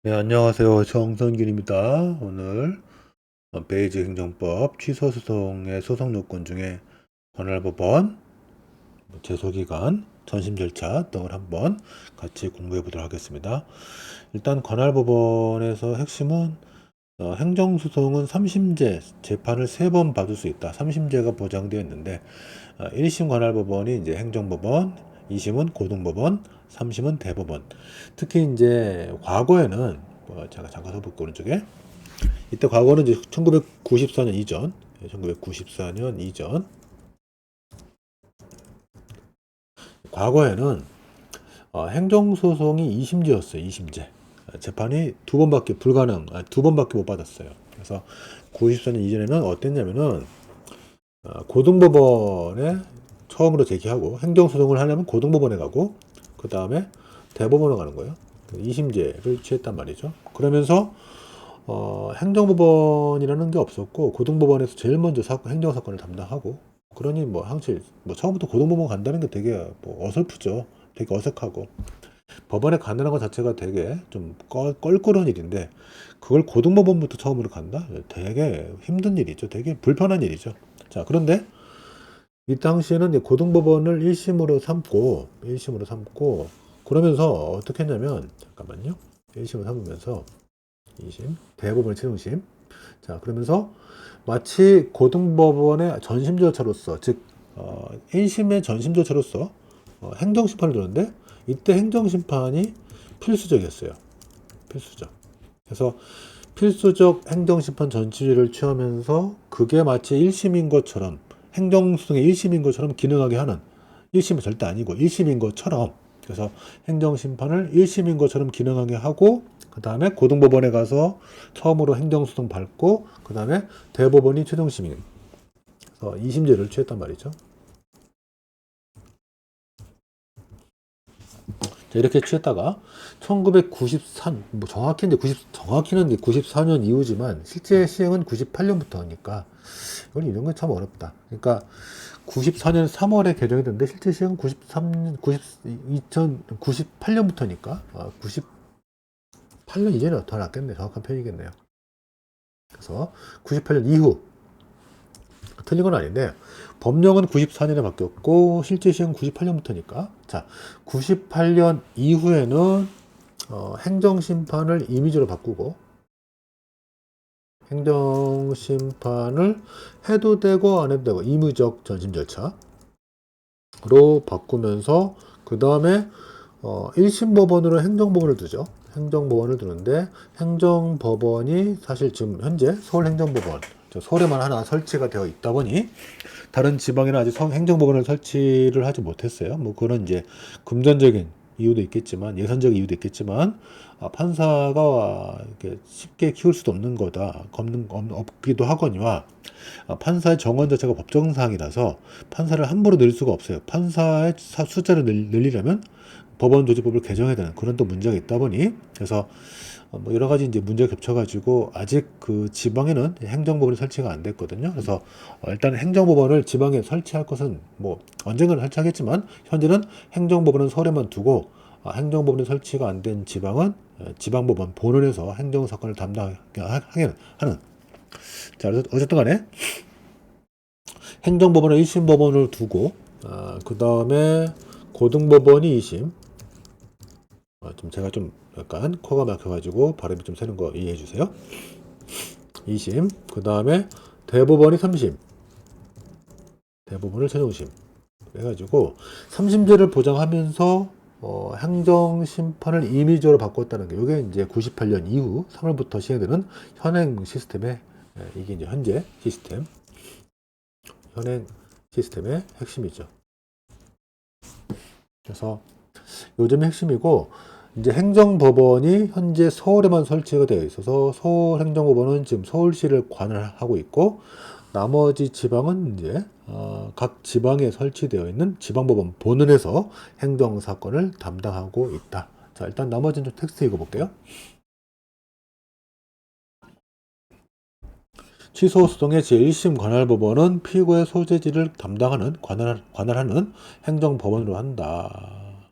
네, 안녕하세요. 정선균입니다. 오늘 베이지 행정법 취소소송의 소송 요건 중에 관할법원, 제소기간, 전심 절차 등을 한번 같이 공부해 보도록 하겠습니다. 일단 관할법원에서 핵심은 행정소송은 3심제 재판을 3번 받을 수 있다. 3심제가 보장되어 있는데 1심 관할법원이 이제 행정법원, 2심은 고등법원, 3심은 대법원. 특히 이제 과거에는 제가 잠깐 써볼게요. 오른쪽에 이때 과거는 이제 1994년 이전, 1994년 이전 과거에는 행정소송이 2심제였어요. 2심제. 재판이 두 번밖에 못 받았어요. 그래서 94년 이전에는 어땠냐면은 고등법원에 처음으로 제기하고 행정소송을 하려면 고등법원에 가고 그 다음에 대법원에 가는 거예요. 2심제를 취했단 말이죠. 그러면서 행정법원이라는 게 없었고 고등법원에서 제일 먼저 행정사건을 담당하고 그러니 뭐 항상 뭐 처음부터 고등법원 간다는 게 되게 뭐 어설프죠. 되게 어색하고 법원에 간다는 것 자체가 되게 좀 껄끄러운 일인데 그걸 고등법원부터 처음으로 간다? 되게 힘든 일이죠. 되게 불편한 일이죠. 자, 그런데 이 당시에는 고등법원을 1심으로 삼고 그러면서 어떻게 했냐면 잠깐만요. 1심을 삼으면서 2심 대법원 최종심. 자, 그러면서 마치 고등법원의 전심 절차로서 즉 1심의 전심 절차로서 행정심판을 두는데 이때 행정심판이 필수적이었어요. 필수적. 그래서 필수적 행정심판 전치를 취하면서 그게 마치 1심인 것처럼 행정소송의 1심인 것처럼 기능하게 하는 1심은 절대 아니고 1심인 것처럼 그래서 행정심판을 1심인 것처럼 기능하게 하고 그 다음에 고등법원에 가서 처음으로 행정소송 밟고 그 다음에 대법원이 최종심인 그래서 2심제를 취했단 말이죠. 자, 이렇게 취했다가 1994, 뭐 정확히는 94년 이후지만 실제 시행은 98년부터니까 이건 이런 건 참 어렵다. 그러니까 94년 3월에 개정이 됐는데 실제 시행은 93년, 2098년부터니까 98년 이전이 더 낫겠네. 정확한 표현이겠네요. 그래서 98년 이후 틀린 건 아닌데 법령은 94년에 바뀌었고 실제 시행은 98년부터니까 자 98년 이후에는 행정심판을 임의제로 바꾸고 행정심판을 해도 되고 안 해도 되고 임의적 전심 절차로 바꾸면서 그 다음에 1심 법원으로 행정법원을 두죠. 행정법원을 두는데 행정법원이 사실 지금 현재 서울행정법원 서울에만 하나 설치가 되어 있다 보니 다른 지방에는 아직 행정법원을 설치를 하지 못했어요. 뭐 그런 이제 금전적인 이유도 있겠지만 예산적 이유도 있겠지만 판사가 이렇게 쉽게 키울 수도 없는 거다. 없기도 하거니와 판사의 정원 자체가 법정사항이라서 판사를 함부로 늘 수가 없어요. 판사의 숫자를 늘리려면 법원 조직법을 개정해야 되는 그런 또 문제가 있다 보니 그래서 뭐 여러 가지 이제 문제가 겹쳐가지고 아직 그 지방에는 행정법원이 설치가 안 됐거든요. 그래서 일단 행정법원을 지방에 설치할 것은 뭐 언젠가는 설치하겠지만 현재는 행정법원은 서울에만 두고 행정법원이 설치가 안 된 지방은 지방법원 본원에서 행정사건을 담당하게 하는 자 그래서 어쨌든 간에 행정법원을 1심 법원을 두고 그 다음에 고등법원이 2심 좀 제가 좀 약간 코가 막혀가지고 발음이 좀 새는 거 이해해 주세요. 2심 그 다음에 대법원이 3심 대법원을 최종심 해가지고 3심제를 보장하면서 행정심판을 임의적으로 바꿨다는 게 이게 이제 98년 이후 3월부터 시행되는 현행 시스템의 이게 이제 현행 시스템의 핵심이죠. 그래서 요즘 핵심이고 이제 행정법원이 현재 서울에만 설치가 되어 있어서 서울행정법원은 지금 서울시를 관할하고 있고 나머지 지방은 이제 각 지방에 설치되어 있는 지방법원 본원에서 행정사건을 담당하고 있다. 자, 일단 나머지는 좀 텍스트 읽어볼게요. 취소 소송의 제1심 관할법원은 피고의 소재지를 담당하는 관할하는 행정법원으로 한다.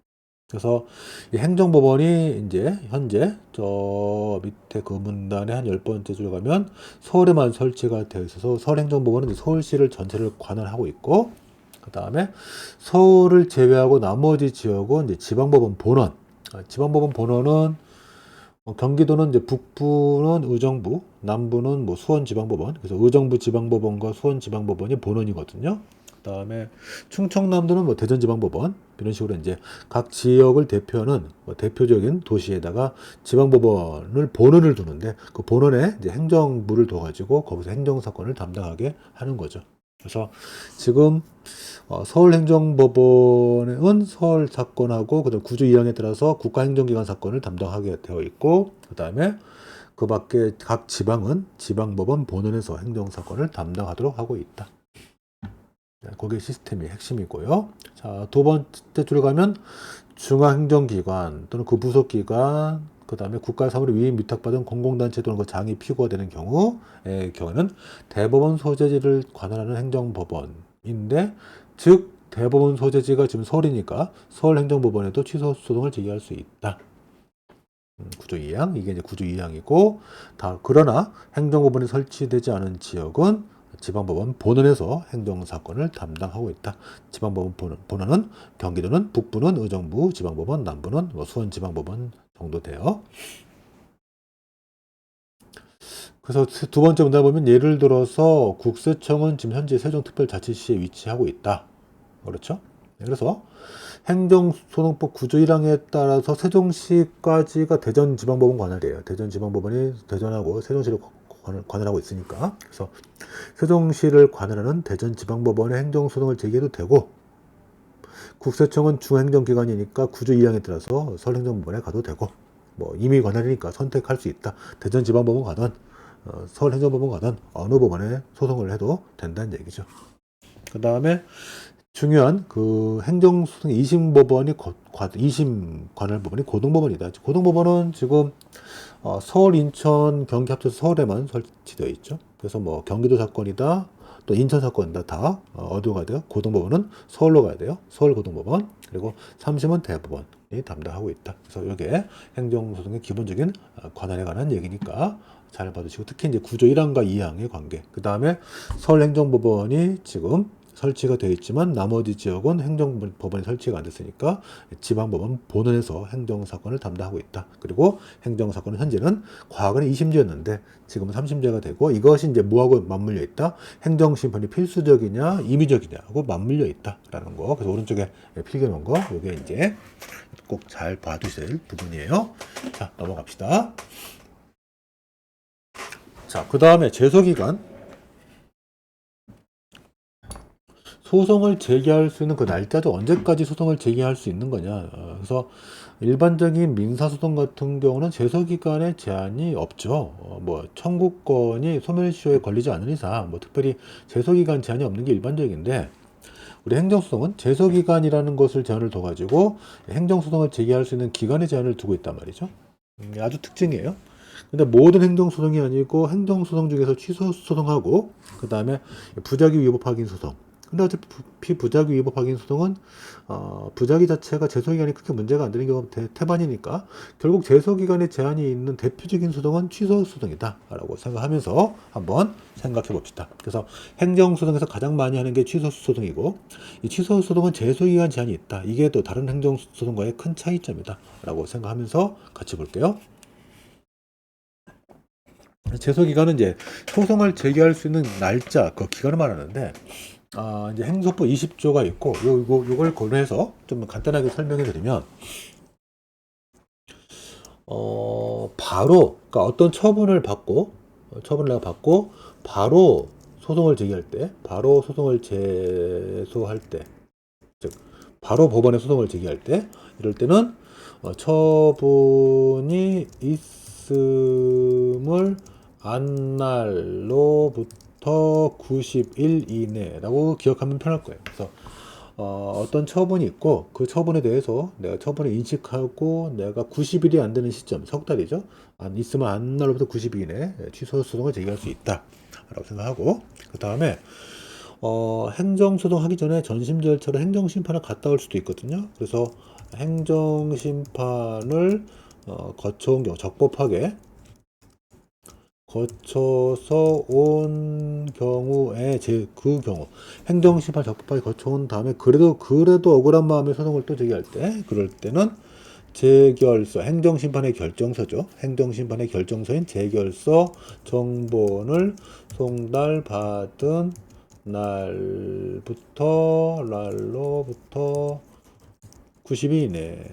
그래서 이 행정법원이 이제 현재 저 밑에 그 문단의 한 10번째 줄 가면 서울에만 설치가 되어 있어서 서울행정법원은 이제 서울시를 전체를 관할하고 있고, 그 다음에 서울을 제외하고 나머지 지역은 이제 지방법원 본원. 지방법원 본원은 경기도는 이제 북부는 의정부, 남부는 뭐 수원지방법원. 그래서 의정부 지방법원과 수원지방법원이 본원이거든요. 그다음에 충청남도는 뭐 대전지방법원 이런 식으로 이제 각 지역을 대표하는 뭐 대표적인 도시에다가 지방법원을 본원을 두는데 그 본원에 이제 행정부를 둬가지고 거기서 행정사건을 담당하게 하는 거죠. 그래서 지금 서울행정법원은 서울 사건하고 그다음 구조 2항에 따라서 국가행정기관 사건을 담당하게 되어 있고, 그다음에 그 밖에 각 지방은 지방법원 본원에서 행정사건을 담당하도록 하고 있다. 그게 시스템이 핵심이고요. 자, 두 번째 줄에 가면 중앙행정기관 또는 그 부속기관, 그 다음에 국가사무를 위임 위탁받은 공공단체 또는 그 장이 피고가 되는 경우의 경우는 대법원 소재지를 관할하는 행정법원인데, 즉 대법원 소재지가 지금 서울이니까 서울행정법원에도 취소 소송을 제기할 수 있다. 구조 2항, 이게 이제 구조 2항이고, 그러나 행정법원이 설치되지 않은 지역은 지방법원 본원에서 행정사건을 담당하고 있다. 지방법원 본원은 경기도는 북부는 의정부 지방법원, 남부는 수원지방법원 정도 돼요. 그래서 두 번째 문제 보면 예를 들어서 국세청은 지금 현재 세종특별자치시에 위치하고 있다. 그렇죠? 그래서 행정소송법 구조 1항에 따라서 세종시까지가 대전지방법원 관할이에요. 대전지방법원이 대전하고 세종시를 관할하고 있으니까. 그래서 세종시를 관할하는 대전지방법원에 행정소송을 제기해도 되고, 국세청은 중행정기관이니까 구조 2항에 따라서 서울행정법원에 가도 되고, 뭐 임의 관할이니까 선택할 수 있다. 대전지방법원 가든 서울행정법원 가든 어느 법원에 소송을 해도 된다는 얘기죠. 그 다음에 중요한 그 행정소송 2심 법원이 2심 관할 법원이 고등법원이다. 고등법원은 지금 서울, 인천, 경기 합쳐서 서울에만 설치되어 있죠. 그래서 뭐 경기도 사건이다, 또 인천 사건이다 다 어디로 가야 돼요? 고등법원은 서울로 가야 돼요. 서울 고등법원. 그리고 3심은 대법원이 담당하고 있다. 그래서 이게 행정소송의 기본적인 관할에 관한 얘기니까 잘 봐두시고, 특히 이제 구조 1항과 2항의 관계. 그 다음에 서울행정법원이 지금 설치가 되어 있지만 나머지 지역은 행정법원이 설치가 안 됐으니까 지방법원 본원에서 행정사건을 담당하고 있다. 그리고 행정사건은 현재는 과거는 2심제였는데 지금은 3심제가 되고, 이것이 이제 뭐하고 맞물려 있다? 행정심판이 필수적이냐 임의적이냐하고 맞물려 있다라는 거. 그래서 오른쪽에 필겨놓은 거, 이게 이제 꼭 잘 봐두실 부분이에요. 자, 넘어갑시다. 자, 그 다음에 제소기간. 소송을 제기할 수 있는 그 날짜도 언제까지 소송을 제기할 수 있는 거냐. 그래서 일반적인 민사소송 같은 경우는 제소기간에 제한이 없죠. 뭐 청구권이 소멸시효에 걸리지 않는 이상 뭐 특별히 제소기간 제한이 없는 게 일반적인데, 우리 행정소송은 제소기간이라는 것을 제한을 둬가지고 행정소송을 제기할 수 있는 기간의 제한을 두고 있단 말이죠. 아주 특징이에요. 근데 모든 행정소송이 아니고 행정소송 중에서 취소소송하고 그 다음에 부작위 위법 확인 소송. 근데 어차피 부작위 위법 확인 소송은 부작위 자체가 제소기간이 그렇게 문제가 안 되는 경우가 태반이니까 결국 제소기간에 제한이 있는 대표적인 소송은 취소소송이다 라고 생각하면서 한번 생각해 봅시다. 그래서 행정소송에서 가장 많이 하는 게 취소소송이고, 이 취소소송은 제소기간 제한이 있다. 이게 또 다른 행정소송과의 큰 차이점이다 라고 생각하면서 같이 볼게요. 제소기간은 이제 소송을 제기할 수 있는 날짜, 그 기간을 말하는데, 이제 행소법 20조가 있고, 요걸 고려해서 좀 간단하게 설명해 드리면, 바로, 그러니까 어떤 처분을 내가 받고, 바로 소송을 제기할 때, 바로 소송을 제소할 때, 즉, 바로 법원에 소송을 제기할 때, 이럴 때는, 처분이 있음을 안 날로부터 90일 이내라고 기억하면 편할 거예요. 그래서 어떤 처분이 있고 그 처분에 대해서 내가 처분을 인식하고 내가 90일이 안 되는 시점, 석 달이죠. 있으면 안 날로부터 90일 이내 취소 소송을 제기할 수 있다라고 생각하고, 그 다음에 행정소송 하기 전에 전심 절차로 행정심판을 갔다 올 수도 있거든요. 그래서 행정심판을 거쳐온 경우, 적법하게 거쳐서 온 경우에 그 경우 행정심판 적법하게 거쳐온 다음에 그래도 억울한 마음에 소송을 또 제기할 때, 그럴 때는 재결서, 행정심판의 결정서죠. 행정심판의 결정서인 재결서 정본을 송달받은 날로부터 90일 이내.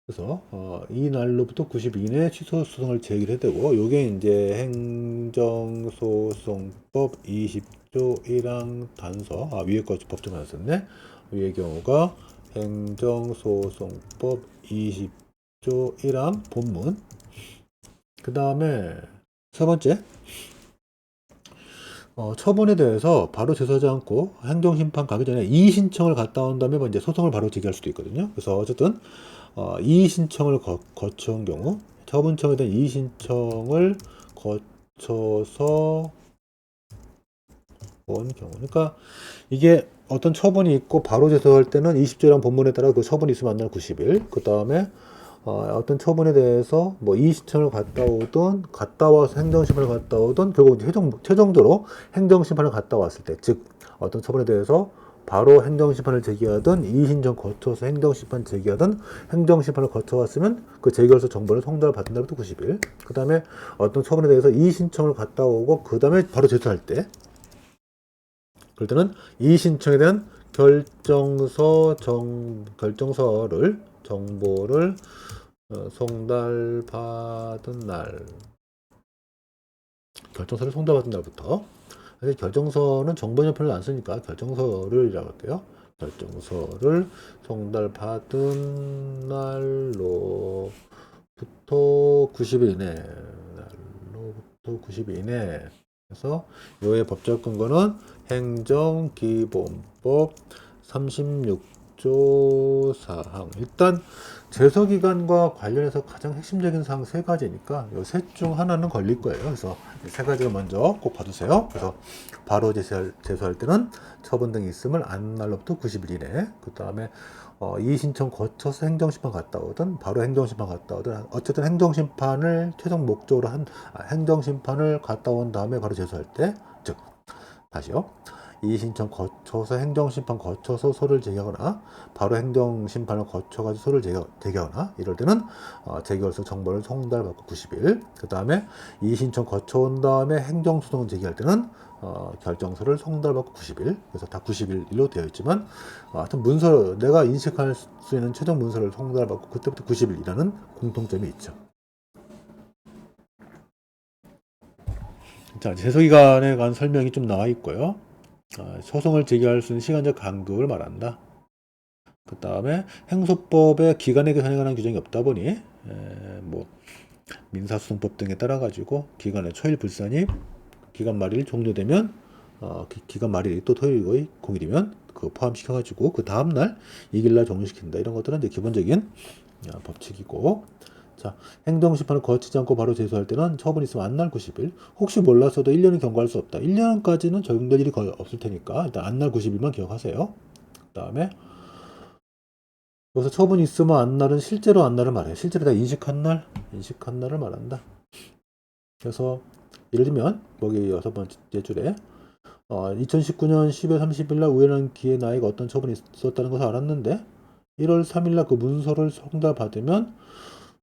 그래서 이 날로부터 90일 이내 취소 소송을 제기를 해야 되고, 요게 이제 행정소송법 20조 1항 단서, 위에 거 법정 안 썼네. 위의 경우가 행정소송법 20조 1항 본문. 그 다음에 세 번째, 처분에 대해서 바로 제소하지 않고 행정심판 가기 전에 이의신청을 갔다 온 다음에 이제 소송을 바로 제기할 수도 있거든요. 그래서 어쨌든 이의신청을 거쳐온 경우, 처분청에 대한 이의신청을 거쳐서 온 경우, 그러니까 이게 어떤 처분이 있고 바로 제소할 때는 20조란 본문에 따라 그 처분이 있으면 안 날 90일. 그 다음에 어떤 처분에 대해서 뭐 이의신청을 갔다 와서 행정심판을 갔다 오든, 결국 최종적으로 행정심판을 갔다 왔을 때, 즉 어떤 처분에 대해서 바로 행정심판을 제기하든 이의신청 거쳐서 행정심판 제기하든 행정심판을 거쳐왔으면 그 재결서 정보를 송달을 받은 날부터 90일. 그 다음에 어떤 처분에 대해서 이의신청을 갔다 오고 그 다음에 바로 제소할 때, 그럴 때는 이의신청에 대한 결정서를 정보를 송달받은 날, 결정서를 송달받은 날부터. 결정서는 정보연표를 안 쓰니까 결정서를이라고 할게요. 결정서를 송달받은 날로부터 90일 이내. 날로부터 90일 이내. 그래서 요의 법적 근거는 행정기본법 36조 사항. 일단 제소기간과 관련해서 가장 핵심적인 사항 세 가지니까 요 셋 중 하나는 걸릴 거예요. 그래서 세 가지를 먼저 꼭 봐두세요. 그래서 바로 제소할 때는 처분 등이 있음을 안 날로부터 90일 이내. 그 다음에 이의신청 거쳐서 행정심판 갔다 오든 바로 행정심판 갔다 오든, 어쨌든 행정심판을 최종 목적으로 행정심판을 갔다 온 다음에 바로 제소할 때, 즉 다시요, 이의신청 거쳐서 행정심판 거쳐서 소를 제기하거나 바로 행정심판을 거쳐가지고 소를 제기하거나, 이럴 때는 재결서 정보를 송달받고 90일. 그 다음에 이의신청 거쳐온 다음에 행정소송을 제기할 때는 결정서를 송달받고 90일. 그래서 다 90일로 되어 있지만, 하여튼 문서, 내가 인식할 수 있는 최종 문서를 송달받고 그때부터 90일이라는 공통점이 있죠. 자, 제소기간에 관한 설명이 좀 나와 있고요. 소송을 제기할 수 있는 시간적 간격을 말한다. 그 다음에 행소법에 기간에 관한 규정이 없다 보니 뭐 민사소송법 등에 따라 가지고 기간의 초일 불산이 기간 말일 종료되면 기간 말일이 또 토요일 공일이면 그거 포함시켜 가지고 그 다음 날 이길날 종료시킨다. 이런 것들은 이제 기본적인 법칙이고, 자, 행정심판을 거치지 않고 바로 제소할 때는 처분 있으면 안 날 90일. 혹시 몰랐어도 1년은 경과할 수 없다. 1년까지는 적용될 일이 거의 없을 테니까 일단 안 날 90일만 기억하세요. 그 다음에 여기서 처분이 있으면 안 날은 실제로 안 날을 말해요. 실제로 다 인식한 날을 말한다. 그래서 예를 들면 여기 6번째 줄에 2019년 10월 30일 날 우연한 기회 나이가 어떤 처분이 있었다는 것을 알았는데 1월 3일 날 그 문서를 송달받으면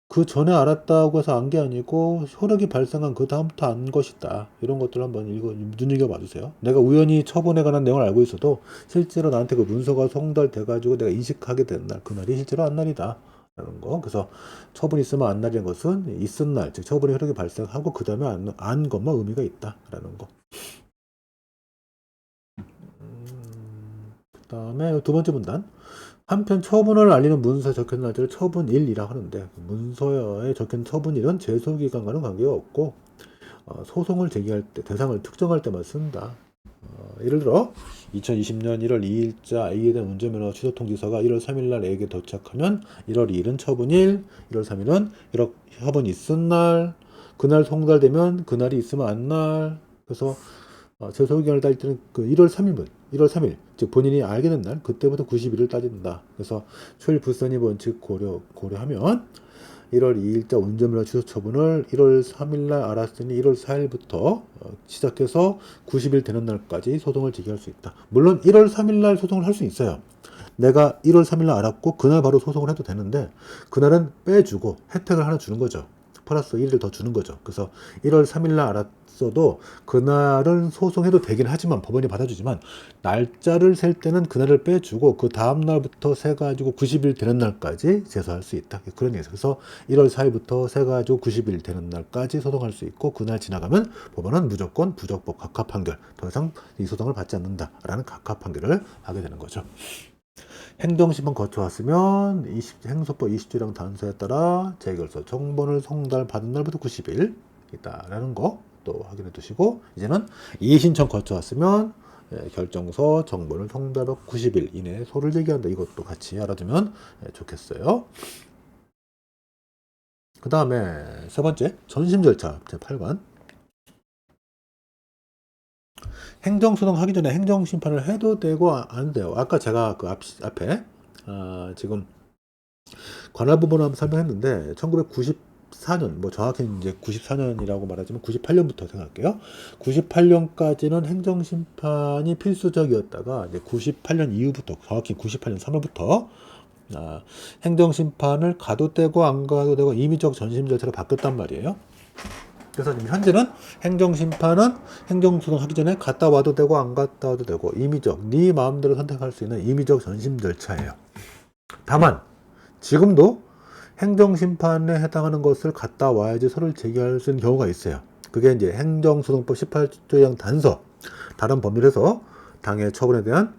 그 전에 알았다고 해서 안 게 아니고 효력이 발생한 그 다음부터 안 것이다. 이런 것들을 한번 눈여겨봐 주세요. 내가 우연히 처분에 관한 내용을 알고 있어도 실제로 나한테 그 문서가 송달돼가지고 내가 인식하게 된 날, 그날이 실제로 안 날이다. 라는 거. 그래서 처분이 있으면 안 날이라는 것은 있은 날, 즉 처분의 효력이 발생하고 그 다음에 안 것만 의미가 있다. 라는 거. 그 다음에 두 번째 문단. 한편 처분을 알리는 문서에 적혀있는 날짜를 처분일이라 하는데, 문서에 적혀있는 처분일은 제소기간과는 관계가 없고 소송을 제기할 때 대상을 특정할 때만 쓴다. 예를 들어 2020년 1월 2일자 A에 대한 운전면허 취소 통지서가 1월 3일 날 A에게 도착하면 1월 2일은 처분일, 1월 3일은 처분이 있은 날, 그날 송달되면 그날이 있으면 안 날. 그래서 재소기간을 따질 때는 그 1월 3일분, 1월 3일, 즉 본인이 알게 된 날, 그때부터 90일을 따진다. 그래서 초일 불선입 원칙 고려하면 1월 2일자 운전면허 취소 처분을 1월 3일날 알았으니 1월 4일부터 시작해서 90일 되는 날까지 소송을 제기할 수 있다. 물론 1월 3일날 소송을 할 수 있어요. 내가 1월 3일날 알았고 그날 바로 소송을 해도 되는데 그날은 빼주고 혜택을 하나 주는 거죠. 플러스 1일 더 주는 거죠. 그래서 1월 3일날 알았어도 그날은 소송해도 되긴 하지만 법원이 받아주지만 날짜를 셀 때는 그날을 빼주고 그 다음 날부터 세가지고 90일 되는 날까지 제소할 수 있다. 그런 얘기죠. 그래서 1월 4일부터 세가지고 90일 되는 날까지 소송할 수 있고 그날 지나가면 법원은 무조건 부적법 각하 판결, 더 이상 이 소송을 받지 않는다라는 각하 판결을 하게 되는 거죠. 행정심판 거쳐왔으면 행소법 20조량 단서에 따라 재결서 정본을 송달받은 날부터 90일 있다라는 거 또 확인해 두시고 이제는 이의신청 거쳐왔으면 결정서 정본을 송달받고 90일 이내에 소를 제기한다. 이것도 같이 알아두면 좋겠어요. 그 다음에 세 번째 전심 절차 제8관 행정소송 하기 전에 행정심판을 해도 되고 안 돼요. 아까 제가 그 앞에 지금 관할 부분을 한번 설명했는데 1994년 뭐 정확히 이제 94년이라고 말하지만 98년부터 생각할게요. 98년까지는 행정심판이 필수적이었다가 이제 98년 이후부터 정확히 98년 3월부터 행정심판을 가도 되고 안 가도 되고 임의적 전심 절차로 바뀌었단 말이에요. 그래서 지금 현재는 행정심판은 행정소송 하기 전에 갔다 와도 되고 안 갔다 와도 되고 임의적, 네 마음대로 선택할 수 있는 임의적 전심 절차예요. 다만 지금도 행정심판에 해당하는 것을 갔다 와야지 소를 제기할 수 있는 경우가 있어요. 그게 이제 행정소송법 18조량 단서, 다른 법률에서 당해 처분에 대한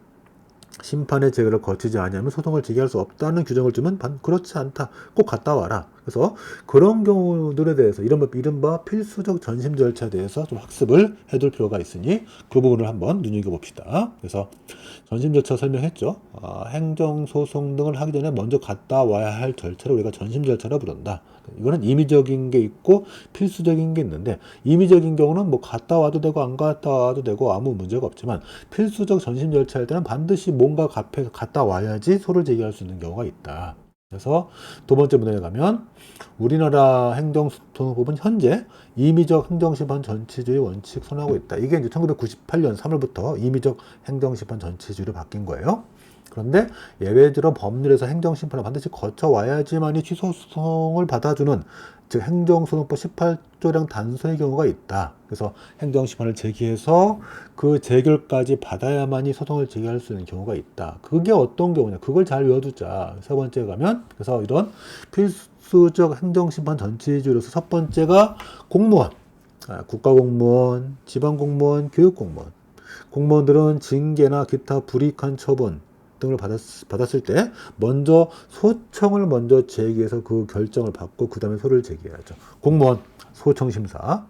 심판의 제기를 거치지 않으면 소송을 제기할 수 없다는 규정을 주면 그렇지 않다. 꼭 갔다 와라. 그래서 그런 경우들에 대해서 이른바 필수적 전심 절차에 대해서 좀 학습을 해둘 필요가 있으니 그 부분을 한번 눈여겨봅시다. 그래서 전심 절차 설명했죠. 행정소송 등을 하기 전에 먼저 갔다 와야 할 절차를 우리가 전심 절차라 부른다. 이거는 임의적인 게 있고 필수적인 게 있는데 임의적인 경우는 뭐 갔다 와도 되고 안 갔다 와도 되고 아무 문제가 없지만 필수적 전심 절차일 때는 반드시 뭔가 앞에 갔다 와야지 소를 제기할 수 있는 경우가 있다. 그래서 두 번째 문제에 가면 우리나라 행정소송법은 현재 임의적 행정심판 전치주의 원칙 선호하고 있다. 이게 이제 1998년 3월부터 임의적 행정심판 전치주의로 바뀐 거예요. 그런데 예외적으로 법률에서 행정심판을 반드시 거쳐와야지만이 취소소송을 받아주는 즉 행정소송법 18조량 단서의 경우가 있다. 그래서 행정심판을 제기해서 그 재결까지 받아야만이 소송을 제기할 수 있는 경우가 있다. 그게 어떤 경우냐? 그걸 잘 외워두자. 세 번째 가면 그래서 이런 필수적 행정심판 전치주의로서 첫 번째가 공무원, 국가공무원, 지방공무원, 교육공무원. 공무원들은 징계나 기타 불이익한 처분 등을 받았을 때 먼저 소청을 먼저 제기해서 그 결정을 받고 그 다음에 소를 제기해야죠. 공무원 소청 심사.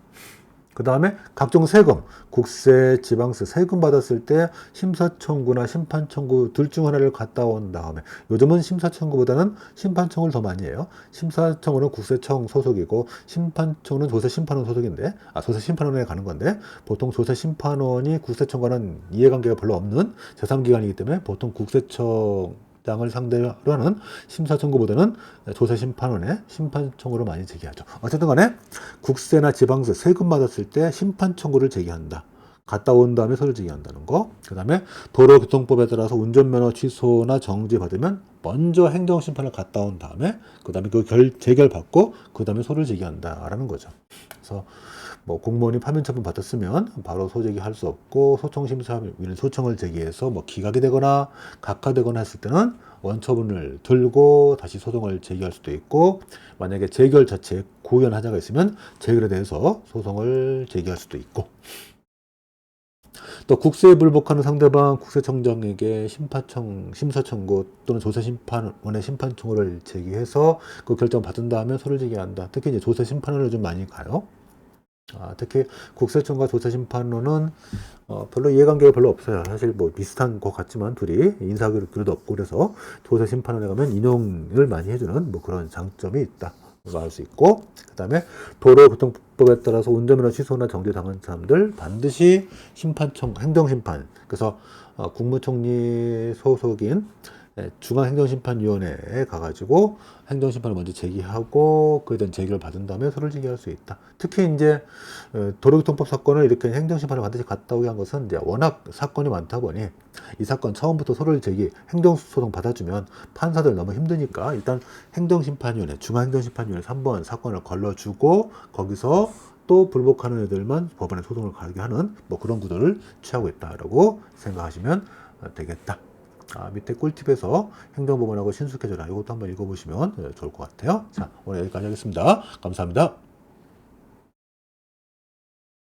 그 다음에 각종 세금, 국세, 지방세, 세금 받았을 때 심사청구나 심판청구 둘 중 하나를 갔다 온 다음에 요즘은 심사청구보다는 심판청구를 더 많이 해요. 심사청구는 국세청 소속이고 심판청구는 조세심판원 소속인데 조세심판원에 가는 건데 보통 조세심판원이 국세청과는 이해관계가 별로 없는 제3기관이기 때문에 보통 국세청 장을 상대로 하는 심사청구보다는 조세심판원에 심판청구를 많이 제기하죠. 어쨌든 간에 국세나 지방세, 세금 받았을 때 심판청구를 제기한다. 갔다 온 다음에 소를 제기한다는 거. 그 다음에 도로교통법에 따라서 운전면허 취소나 정지 받으면 먼저 행정심판을 갔다 온 다음에 그 다음에 그 재결 받고 그 다음에 소를 제기한다라는 거죠. 그래서 뭐 공무원이 파면처분 받았으면 바로 소제기할 수 없고 소청심사위는 소청을 제기해서 뭐 기각이 되거나 각하되거나 했을 때는 원처분을 들고 다시 소송을 제기할 수도 있고 만약에 재결 자체에 고의한 하자가 있으면 재결에 대해서 소송을 제기할 수도 있고 또 국세에 불복하는 상대방 국세청장에게 심사청구 또는 조세심판원의 심판청구를 제기해서 그 결정 받은 다음에 소를 제기한다. 특히 이제 조세심판원을 좀 많이 가요. 특히 국세청과 조세심판원은 별로 이해관계가 별로 없어요. 사실 뭐 비슷한 것 같지만 둘이 인사교류도 없고 그래서 조세심판원에 가면 인용을 많이 해주는 뭐 그런 장점이 있다. 할 수 있고, 그 다음에 도로교통법에 따라서 운전면허 취소나 정지당한 사람들 반드시 심판청, 행정심판, 그래서 국무총리 소속인 중앙행정심판위원회에 가가지고 행정심판을 먼저 제기하고 그에 대한 제기를 받은 다음에 소를 제기할 수 있다. 특히 이제 도로교통법 사건을 이렇게 행정심판을 반드시 갔다 오게 한 것은 이제 워낙 사건이 많다 보니 이 사건 처음부터 소를 제기, 행정소송 받아주면 판사들 너무 힘드니까 일단 행정심판위원회, 중앙행정심판위원회 3번 사건을 걸러주고 거기서 또 불복하는 애들만 법원에 소송을 가게 하는 뭐 그런 구도를 취하고 있다라고 생각하시면 되겠다. 밑에 꿀팁에서 행정법원하고 신속해져라 이것도 한번 읽어보시면 좋을 것 같아요. 자, 오늘 여기까지 하겠습니다. 감사합니다.